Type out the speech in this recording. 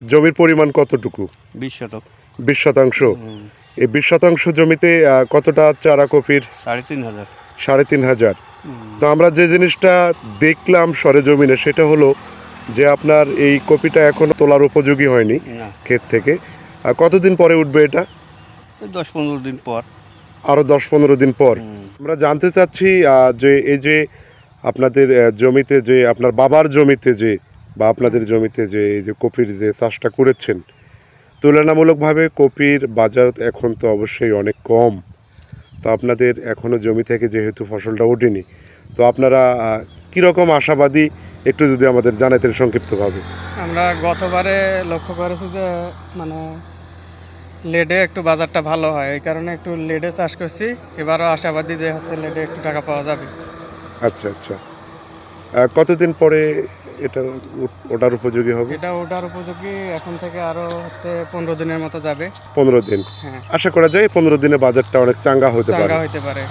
জমির পরিমাণ কতটুকু? 20 শতক। 20 শতাংশ। এই 20 শতাংশ জমিতে কতটা চারা কপির? 3,500। 3,500। তো আমরা যে জিনিসটা দেখলাম সরেজমিনে সেটা হলো যে আপনার এই কপিটা এখনো তোলার উপযোগী হয়নি না। ক্ষেত থেকে। কতদিন পরে উঠবে এটা? 10-15 দিন পর। আরও 10-15 দিন পর। আমরা জানতে চাচ্ছি যে এই যে আপনাদের জমিতে যে আপনার বাবার জমিতে যে বা আপনাদের জমিতে যে এই যে কপির যে চাষটা করেছেন, তুলনামূলকভাবে কপির বাজার এখন তো অবশ্যই অনেক কম। তো আপনাদের এখনও জমি থেকে যেহেতু ফসলটা ওঠেনি, তো আপনারা কীরকম আশাবাদী একটু যদি আমাদের জানাতেন সংক্ষিপ্তভাবে। আমরা গতবারে লক্ষ্য করেছি যে মানে লেডে একটু বাজারটা ভালো হয়, এই কারণে একটু লেডে চাষ করছি। এবারও আশাবাদী যে হচ্ছে লেডে একটু টাকা পাওয়া যাবে। আচ্ছা আচ্ছা। কতদিন পরে এটা ওটার উপযোগী হবে? এটা ওটার উপযোগী এখন থেকে আরও হচ্ছে 15 দিনের মতো যাবে। 15 দিন। হ্যাঁ, আশা করা যায় 15 দিনে বাজারটা অনেক চাঙ্গা হতে পারে। হতে পারে।